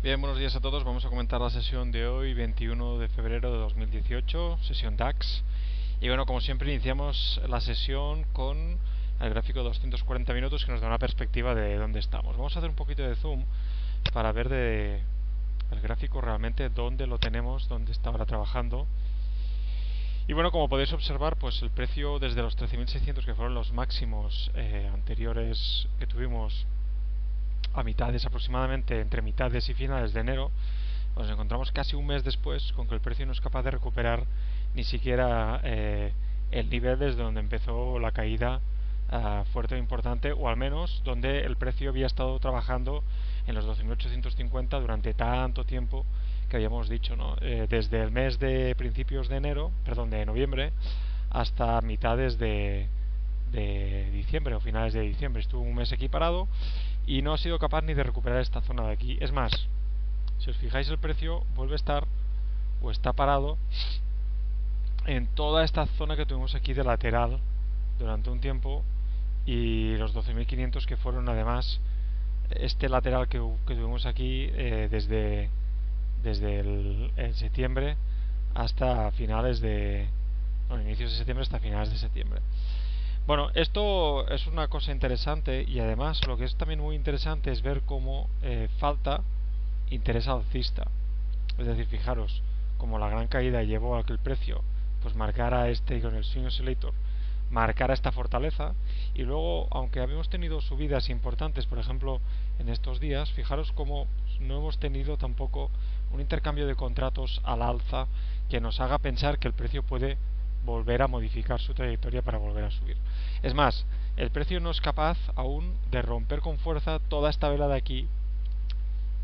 Bien, buenos días a todos. Vamos a comentar la sesión de hoy, 21 de febrero de 2018, sesión DAX. Y bueno, como siempre, iniciamos la sesión con el gráfico de 240 minutos que nos da una perspectiva de dónde estamos. Vamos a hacer un poquito de zoom para ver el gráfico realmente dónde lo tenemos, dónde está ahora trabajando. Y bueno, como podéis observar, pues el precio desde los 13.600, que fueron los máximos anteriores que tuvimos a mitades aproximadamente, entre mitades y finales de enero, nos encontramos casi un mes después con que el precio no es capaz de recuperar ni siquiera el nivel desde donde empezó la caída fuerte e importante, o al menos donde el precio había estado trabajando en los 12.850 durante tanto tiempo que habíamos dicho, ¿no? Desde el mes de principios de enero, perdón, de noviembre, hasta mitades de diciembre o finales de diciembre. Estuvo un mes equiparado y no ha sido capaz ni de recuperar esta zona de aquí. Es más, si os fijáis, el precio vuelve a estar o está parado en toda esta zona que tuvimos aquí de lateral durante un tiempo, y los 12.500 que fueron además este lateral que tuvimos aquí desde el septiembre hasta finales de inicios de septiembre hasta finales de septiembre. Bueno, esto es una cosa interesante, y además lo que es también muy interesante es ver cómo falta interés alcista. Es decir, fijaros, como la gran caída llevó a que el precio pues marcara con el swing oscillator, marcara esta fortaleza, y luego, aunque habíamos tenido subidas importantes, por ejemplo, en estos días, fijaros cómo no hemos tenido tampoco un intercambio de contratos al alza que nos haga pensar que el precio puede volver a modificar su trayectoria para volver a subir. Es más, el precio no es capaz aún de romper con fuerza toda esta vela de aquí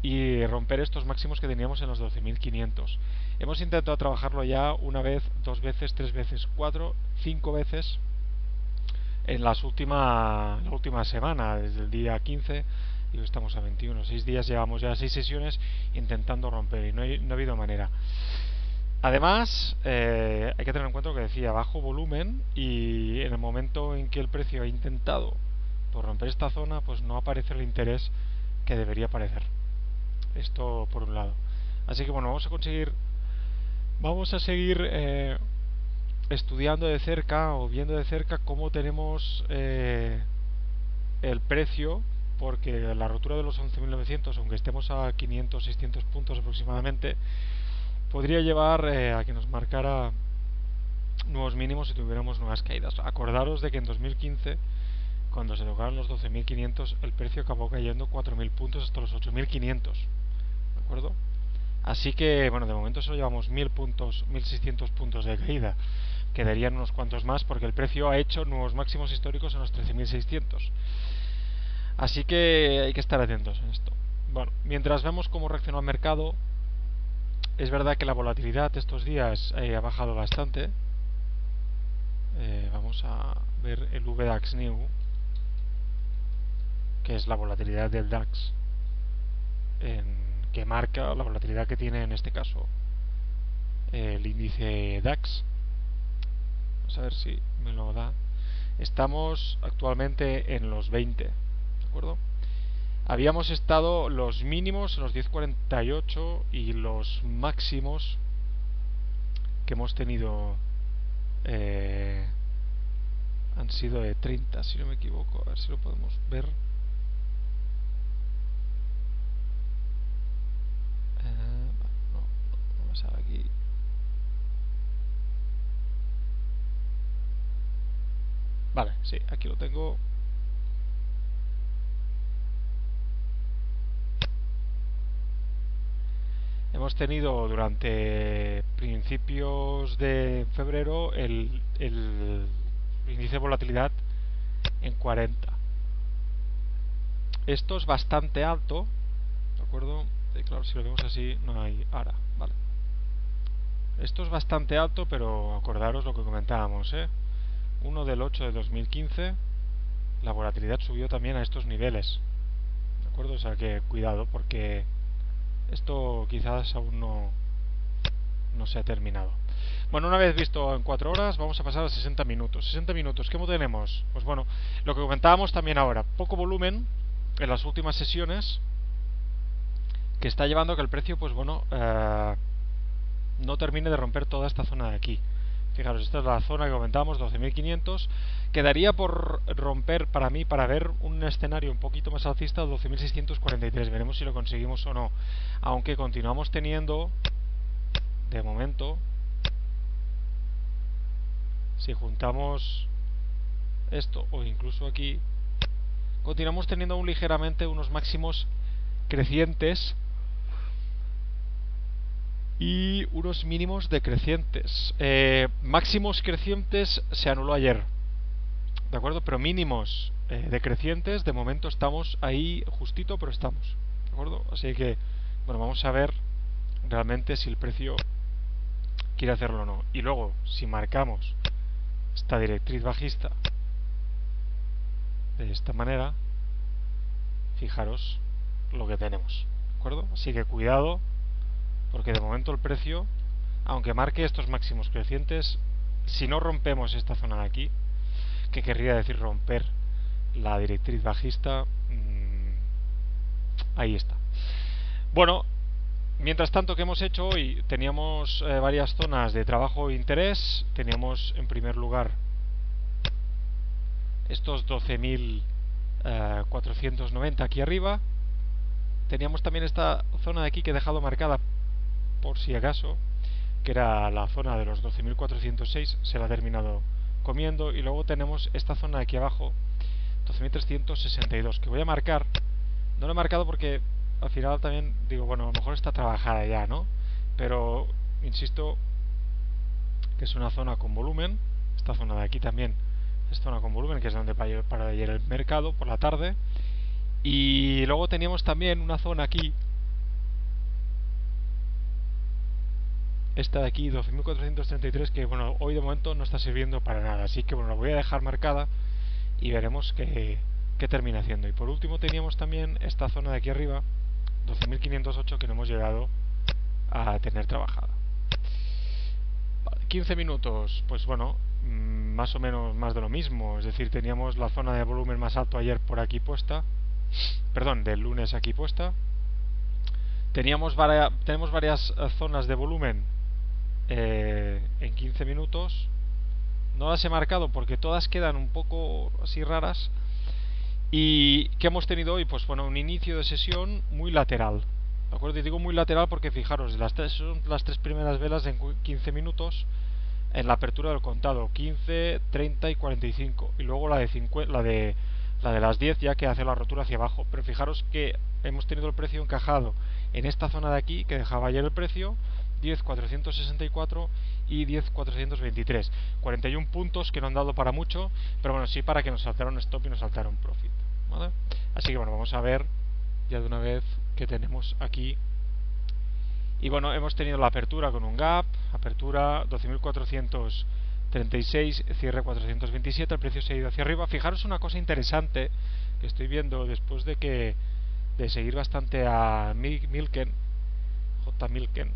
y romper estos máximos que teníamos en los 12.500. Hemos intentado trabajarlo ya una vez, dos veces, tres veces, cuatro, cinco veces en la última semana, desde el día 15, y hoy estamos a 21, 6 días, llevamos ya 6 sesiones intentando romper y no ha habido manera. Además, hay que tener en cuenta lo que decía, bajo volumen, y en el momento en que el precio ha intentado por romper esta zona, pues no aparece el interés que debería aparecer. Esto por un lado. Así que bueno, vamos a seguir estudiando de cerca o viendo de cerca cómo tenemos el precio, porque la rotura de los 11.900, aunque estemos a 500, 600 puntos aproximadamente, podría llevar a que nos marcara nuevos mínimos y tuviéramos nuevas caídas. Acordaros de que en 2015, cuando se tocaron los 12.500, el precio acabó cayendo 4.000 puntos hasta los 8.500. ¿De acuerdo? Así que, bueno, de momento solo llevamos 1.000 puntos, 1.600 puntos de caída. Quedarían unos cuantos más porque el precio ha hecho nuevos máximos históricos en los 13.600. Así que hay que estar atentos en esto. Bueno, mientras vemos cómo reacciona el mercado, es verdad que la volatilidad estos días ha bajado bastante. Vamos a ver el VDAX New, que es la volatilidad del DAX, que marca la volatilidad que tiene en este caso el índice DAX. Vamos a ver si me lo da. Estamos actualmente en los 20, ¿de acuerdo? Habíamos estado los mínimos en los 10.48 y los máximos que hemos tenido han sido de 30, si no me equivoco. A ver si lo podemos ver. No me sale aquí. Vale, sí, aquí lo tengo. Hemos tenido durante principios de febrero el índice de volatilidad en 40. Esto es bastante alto, ¿de acuerdo? Claro, si lo vemos así no hay ARA, vale. Esto es bastante alto, pero acordaros lo que comentábamos, 1 del 8 de 2015, la volatilidad subió también a estos niveles, ¿de acuerdo? O sea que cuidado, porque esto quizás aún no se ha terminado. Bueno, una vez visto en 4 horas, vamos a pasar a 60 minutos. 60 minutos, ¿qué tenemos? Pues bueno, lo que comentábamos también ahora, poco volumen en las últimas sesiones, que está llevando a que el precio, pues bueno, no termine de romper toda esta zona de aquí. Fijaros, esta es la zona que comentábamos, 12.500. Quedaría por romper para mí, para ver un escenario un poquito más alcista, 12.643. Veremos si lo conseguimos o no. Aunque continuamos teniendo, de momento, si juntamos esto o incluso aquí, continuamos teniendo aún ligeramente unos máximos crecientes y unos mínimos decrecientes. Máximos crecientes se anuló ayer, ¿de acuerdo? Pero mínimos decrecientes, de momento estamos ahí justito, pero estamos, ¿de acuerdo? Así que, bueno, vamos a ver realmente si el precio quiere hacerlo o no. Y luego, si marcamos esta directriz bajista de esta manera, fijaros lo que tenemos, ¿de acuerdo? Así que cuidado, porque de momento el precio, aunque marque estos máximos crecientes, si no rompemos esta zona de aquí, que querría decir romper la directriz bajista, ahí está. Bueno, mientras tanto, ¿qué hemos hecho hoy? Teníamos varias zonas de trabajo e interés. Teníamos en primer lugar estos 12.490 aquí arriba. Teníamos también esta zona de aquí que he dejado marcada por si acaso, que era la zona de los 12.406, se la ha terminado comiendo. Y luego tenemos esta zona de aquí abajo, 12.362, que voy a marcar. No lo he marcado porque al final también digo, bueno, a lo mejor está trabajada ya, ¿no? Pero insisto que es una zona con volumen. Esta zona de aquí también es zona con volumen, que es donde para ayer el mercado por la tarde. Y luego teníamos también una zona aquí, esta de aquí, 12.433, que bueno, hoy de momento no está sirviendo para nada, así que bueno, la voy a dejar marcada y veremos qué termina haciendo. Y por último teníamos también esta zona de aquí arriba, 12.508, que no hemos llegado a tener trabajada. Vale, 15 minutos, pues bueno, más o menos más de lo mismo. Es decir, teníamos la zona de volumen más alto ayer por aquí puesta, perdón, del lunes aquí puesta. Tenemos varias zonas de volumen en 15 minutos. No las he marcado porque todas quedan un poco así raras. ¿Y qué hemos tenido hoy? Pues bueno, un inicio de sesión muy lateral, ¿de acuerdo? Y digo muy lateral porque fijaros, son las tres primeras velas en 15 minutos en la apertura del contado, 15, 30 y 45. Y luego la de las 10 ya que hace la rotura hacia abajo. Pero fijaros que hemos tenido el precio encajado en esta zona de aquí que dejaba ayer el precio, 10.464 y 10.423. 41 puntos que no han dado para mucho, pero bueno, sí para que nos saltara un stop y nos saltara un profit, ¿vale? Así que bueno, vamos a ver ya de una vez que tenemos aquí. Y bueno, hemos tenido la apertura con un gap, apertura 12.436, cierre 427, el precio se ha ido hacia arriba. Fijaros una cosa interesante que estoy viendo después de seguir bastante a Milken, J. Milken,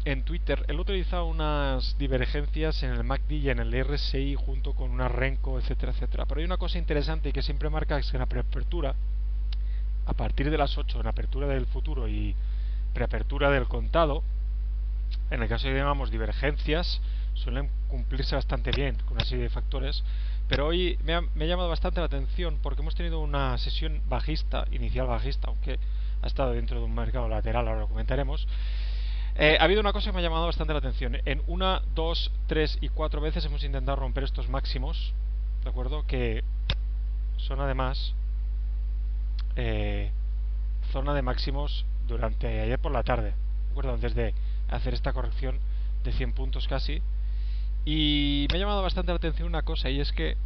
en Twitter. Él utiliza unas divergencias en el MACD y en el RSI junto con una Renko, etcétera, etcétera. Pero hay una cosa interesante que siempre marca, es que en la preapertura, a partir de las 8, en apertura del futuro y preapertura del contado, en el caso de que tengamos divergencias, suelen cumplirse bastante bien con una serie de factores. Pero hoy me ha llamado bastante la atención porque hemos tenido una sesión bajista, inicial bajista, aunque ha estado dentro de un mercado lateral, ahora lo comentaremos. Ha habido una cosa que me ha llamado bastante la atención. En 1, 2, 3 y 4 veces hemos intentado romper estos máximos, ¿de acuerdo? Que son además zona de máximos durante ayer por la tarde, ¿de acuerdo? Antes de hacer esta corrección de 100 puntos casi. Y me ha llamado bastante la atención una cosa, y es que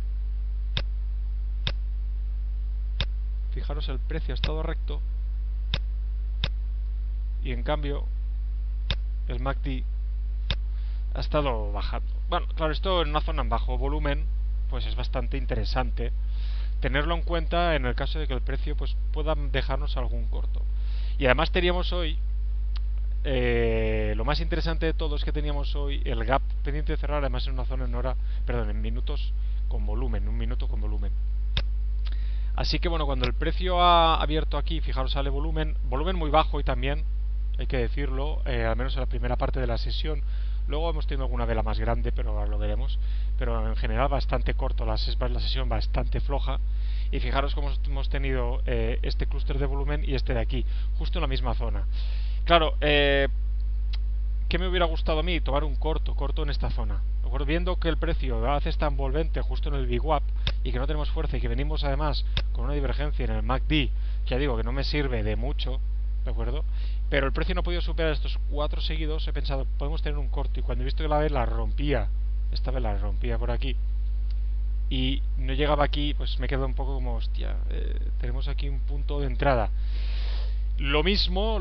fijaros, el precio ha estado recto y en cambio el MACD ha estado bajando. Bueno, claro, esto en una zona en bajo volumen pues es bastante interesante tenerlo en cuenta en el caso de que el precio pues pueda dejarnos algún corto. Y además teníamos hoy lo más interesante de todo es que teníamos hoy el gap pendiente de cerrar, además en una zona en minutos con volumen, un minuto con volumen. Así que bueno, cuando el precio ha abierto aquí, fijaros, sale volumen muy bajo y también, hay que decirlo, al menos en la primera parte de la sesión. Luego hemos tenido alguna vela más grande, pero ahora lo veremos. Pero en general bastante corto, la sesión bastante floja. Y fijaros cómo hemos tenido este clúster de volumen y este de aquí, justo en la misma zona. Claro, ¿qué me hubiera gustado a mí? Tomar un corto en esta zona. ¿De acuerdo? Viendo que el precio hace esta envolvente justo en el VWAP y que no tenemos fuerza y que venimos además con una divergencia en el MACD, que ya digo que no me sirve de mucho, ¿de acuerdo? Pero el precio no ha podido superar estos 4 seguidos, he pensado, podemos tener un corto. Y cuando he visto que la vela rompía, esta vela rompía por aquí, y no llegaba aquí, pues me quedo un poco como, hostia, tenemos aquí un punto de entrada. Lo mismo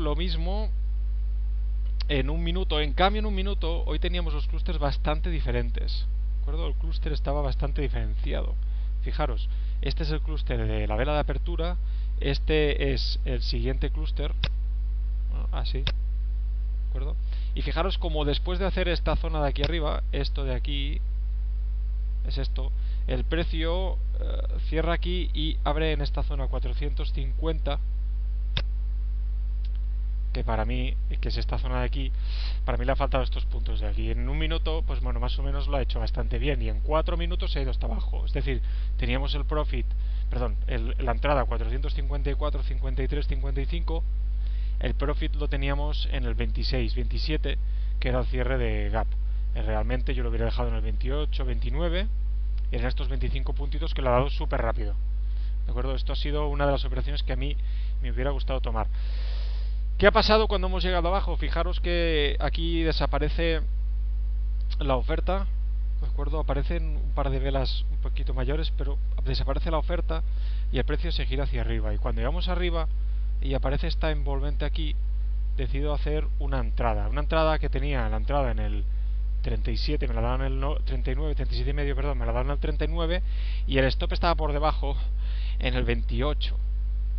en un minuto. En cambio, en un minuto, hoy teníamos los clústeres bastante diferentes. ¿De acuerdo? El clúster estaba bastante diferenciado. Fijaros, este es el clúster de la vela de apertura, este es el siguiente clúster, bueno, así, ¿de acuerdo? Y fijaros como después de hacer esta zona de aquí arriba, esto de aquí es esto, el precio cierra aquí y abre en esta zona 450, que para mí, que es esta zona de aquí, para mí le ha faltado estos puntos de aquí. En un minuto, pues bueno, más o menos lo ha hecho bastante bien, y en 4 minutos se ha ido hasta abajo. Es decir, teníamos el profit, perdón, la entrada 454, 53, 55, el profit lo teníamos en el 26, 27, que era el cierre de gap. Realmente yo lo hubiera dejado en el 28, 29, y en estos 25 puntitos que lo ha dado súper rápido. ¿De acuerdo? Esto ha sido una de las operaciones que a mí me hubiera gustado tomar. ¿Qué ha pasado cuando hemos llegado abajo? Fijaros que aquí desaparece la oferta, ¿de acuerdo? Aparecen un par de velas un poquito mayores, pero desaparece la oferta y el precio se gira hacia arriba. Y cuando llegamos arriba y aparece esta envolvente aquí, decido hacer una entrada que tenía la entrada en el 37, me la daban en el 39, 37 y medio, perdón, me la daban en el 39, y el stop estaba por debajo en el 28,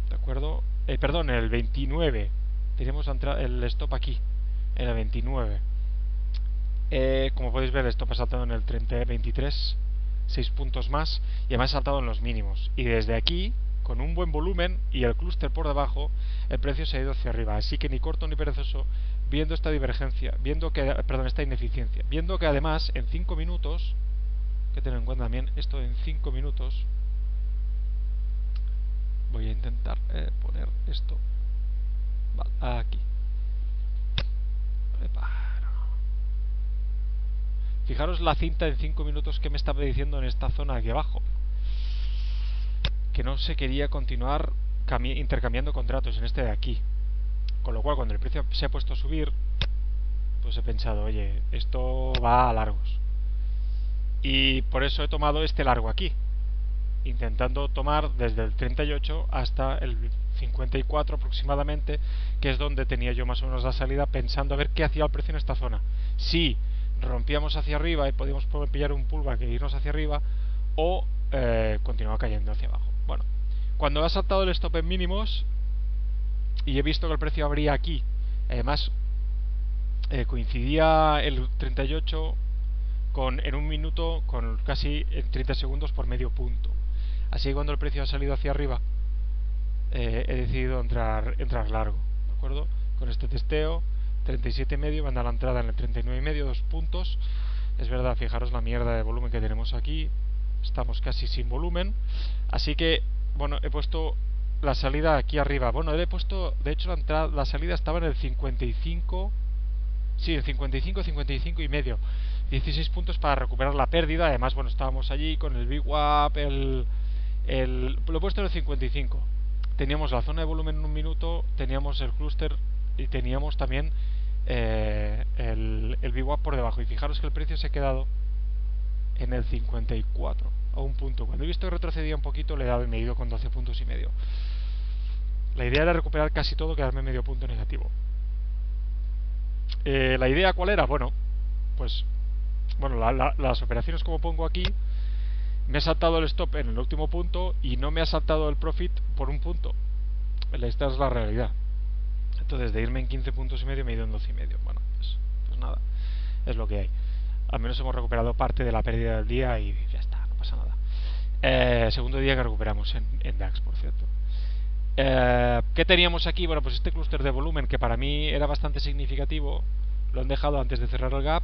¿de acuerdo? Perdón, en el 29. Tenemos el stop aquí, en el 29. Como podéis ver, el stop ha saltado en el 30, 23, 6 puntos más, y además ha saltado en los mínimos. Y desde aquí, con un buen volumen y el clúster por debajo, el precio se ha ido hacia arriba. Así que ni corto ni perezoso, viendo esta divergencia, esta ineficiencia, viendo que además en 5 minutos, hay que tener en cuenta también esto en 5 minutos, voy a intentar poner esto. Vale, aquí. Fijaros la cinta en 5 minutos que me estaba diciendo en esta zona aquí abajo, que no se quería continuar intercambiando contratos en este de aquí. Con lo cual, cuando el precio se ha puesto a subir, pues he pensado, oye, esto va a largos. Y por eso he tomado este largo aquí, intentando tomar desde el 38 hasta el 54 aproximadamente, que es donde tenía yo más o menos la salida, pensando a ver qué hacía el precio en esta zona. Si rompíamos hacia arriba y podíamos pillar un pullback e irnos hacia arriba, o continuaba cayendo hacia abajo. Bueno, cuando ha saltado el stop en mínimos y he visto que el precio abría aquí, además coincidía el 38 en un minuto con casi en 30 segundos por medio punto. Así que cuando el precio ha salido hacia arriba, he decidido entrar largo, ¿de acuerdo? Con este testeo, 37,5, manda la entrada en el 39,5, 2 puntos. Es verdad, fijaros la mierda de volumen que tenemos aquí, estamos casi sin volumen. Así que, bueno, he puesto la salida aquí arriba. Bueno, he puesto, de hecho la salida estaba en el 55, sí, el 55 y medio, 16 puntos para recuperar la pérdida. Además, bueno, estábamos allí con el VWAP, lo he puesto en el 55. Teníamos la zona de volumen en un minuto, teníamos el clúster y teníamos también el VWAP por debajo. Y fijaros que el precio se ha quedado en el 54, a un punto. Cuando he visto que retrocedía un poquito, le he dado y me he ido con 12 puntos y medio. La idea era recuperar casi todo, quedarme medio punto negativo. ¿La idea cuál era? Bueno, pues las operaciones, como pongo aquí, me ha saltado el stop en el último punto y no me ha saltado el profit por un punto. Esta es la realidad. Entonces, de irme en 15 puntos y medio, me he ido en 12 y medio. Bueno, pues nada, es lo que hay. Al menos hemos recuperado parte de la pérdida del día y ya está, no pasa nada. Segundo día que recuperamos en DAX, por cierto. ¿Qué teníamos aquí? Bueno, pues este clúster de volumen que para mí era bastante significativo, lo han dejado antes de cerrar el gap.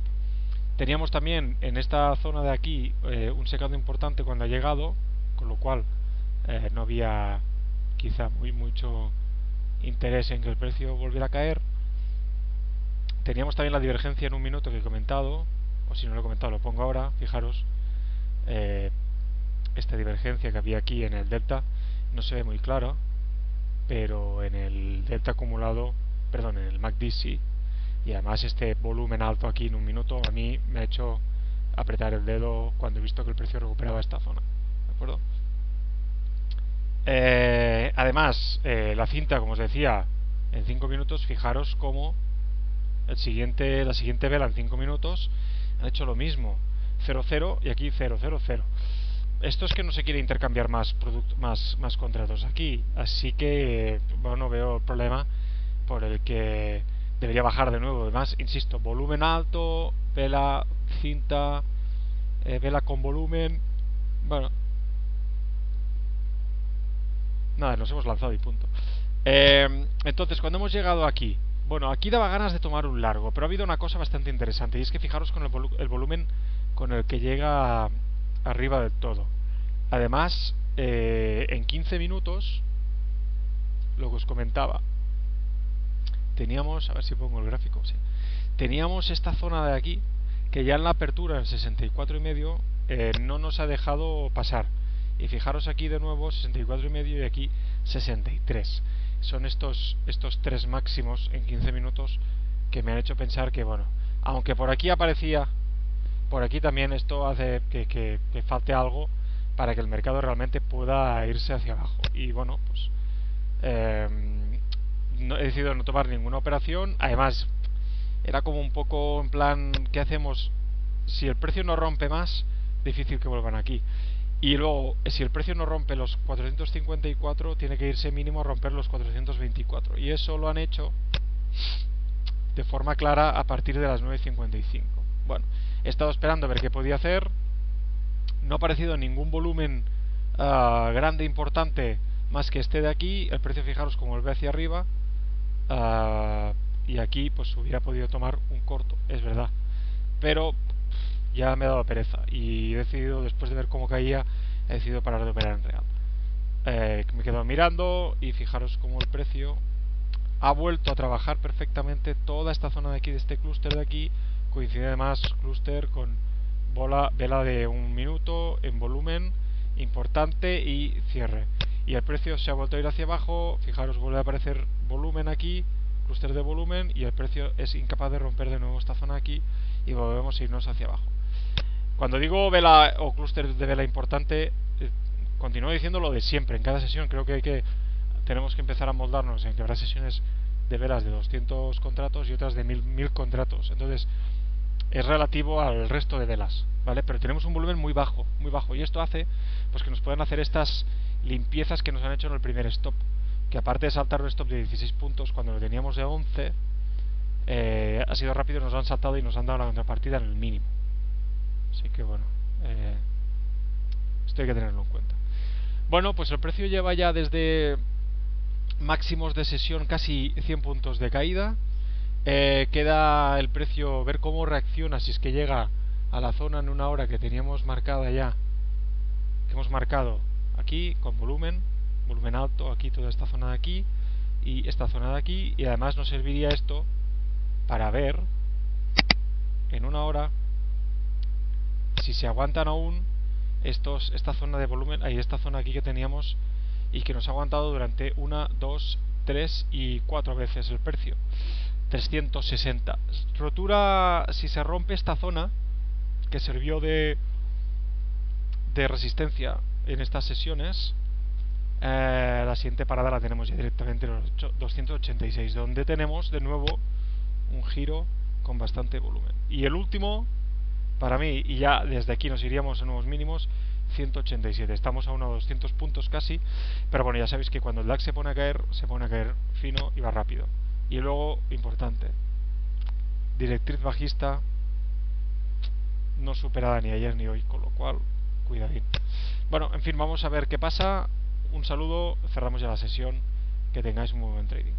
Teníamos también en esta zona de aquí un secado importante cuando ha llegado, con lo cual no había quizá mucho interés en que el precio volviera a caer. Teníamos también la divergencia en un minuto que he comentado, o si no lo he comentado lo pongo ahora, fijaros, esta divergencia que había aquí en el delta no se ve muy claro, pero en el delta acumulado, perdón, en el MACD sí. Y además este volumen alto aquí en un minuto a mí me ha hecho apretar el dedo cuando he visto que el precio recuperaba esta zona, ¿de acuerdo? Además, la cinta, como os decía, en 5 minutos, fijaros cómo la siguiente vela en 5 minutos han hecho lo mismo, 0,0 y aquí 0,0,0. Esto es que no se quiere intercambiar más contratos aquí, así que bueno, veo el problema por el que debería bajar de nuevo. Además, insisto, volumen alto, vela, cinta, vela con volumen. Bueno, nada, nos hemos lanzado y punto. Entonces, cuando hemos llegado aquí, bueno, aquí daba ganas de tomar un largo, pero ha habido una cosa bastante interesante, y es que fijaros con el volumen con el que llega arriba del todo. Además, en 15 minutos, lo que os comentaba, teníamos, a ver si pongo el gráfico, sí, teníamos esta zona de aquí que ya en la apertura en 64,5 no nos ha dejado pasar. Y fijaros aquí de nuevo 64,5 y aquí 63. Son estos tres máximos en 15 minutos que me han hecho pensar que, bueno, aunque por aquí aparecía, por aquí también esto hace que falte algo para que el mercado realmente pueda irse hacia abajo. Y bueno, pues no, he decidido no tomar ninguna operación. Además, era como un poco en plan, ¿qué hacemos? Si el precio no rompe más, difícil que vuelvan aquí. Y luego, si el precio no rompe los 454, tiene que irse mínimo a romper los 424. Y eso lo han hecho de forma clara a partir de las 9:55. Bueno, he estado esperando a ver qué podía hacer. No ha aparecido ningún volumen grande, importante, más que este de aquí. El precio, fijaros como vuelve hacia arriba. Y aquí pues hubiera podido tomar un corto, es verdad. Pero ya me ha dado pereza y he decidido, después de ver cómo caía, he decidido parar de operar en real. Me he quedado mirando y fijaros cómo el precio ha vuelto a trabajar perfectamente toda esta zona de aquí, de este clúster de aquí. Coincide además clúster con vela de un minuto en volumen importante y cierre. Y el precio se ha vuelto a ir hacia abajo. Fijaros, vuelve a aparecer volumen aquí, clúster de volumen, y el precio es incapaz de romper de nuevo esta zona aquí y volvemos a irnos hacia abajo. Cuando digo vela o clúster de vela importante, continúo diciendo lo de siempre. En cada sesión creo que tenemos que empezar a moldarnos en que habrá sesiones de velas de 200 contratos y otras de 1000 contratos. Entonces, es relativo al resto de velas, ¿vale? Pero tenemos un volumen muy bajo, y esto hace pues que nos puedan hacer estas limpiezas que nos han hecho en el primer stop, que aparte de saltar un stop de 16 puntos cuando lo teníamos de 11, ha sido rápido, nos lo han saltado y nos han dado la contrapartida en el mínimo. Así que bueno, esto hay que tenerlo en cuenta. Bueno, pues el precio lleva ya desde máximos de sesión casi 100 puntos de caída. Queda el precio, ver cómo reacciona, si es que llega a la zona en una hora que teníamos marcada ya, que hemos marcado aquí con volumen alto, aquí toda esta zona de aquí y esta zona de aquí. Y además nos serviría esto para ver en una hora si se aguantan aún esta zona de volumen, esta zona aquí que teníamos y que nos ha aguantado durante 1, 2, 3 y 4 veces el precio. 360. Rotura, si se rompe esta zona que sirvió de resistencia en estas sesiones, la siguiente parada la tenemos ya directamente en los 286, donde tenemos de nuevo un giro con bastante volumen. Y el último, para mí, y ya desde aquí nos iríamos a nuevos mínimos, 187. Estamos a unos 200 puntos casi, pero bueno, ya sabéis que cuando el DAX se pone a caer fino y va rápido. Y luego, importante, directriz bajista no superada ni ayer ni hoy, con lo cual cuidadín. Bueno, en fin, vamos a ver qué pasa. Un saludo, cerramos ya la sesión. Que tengáis muy buen trading.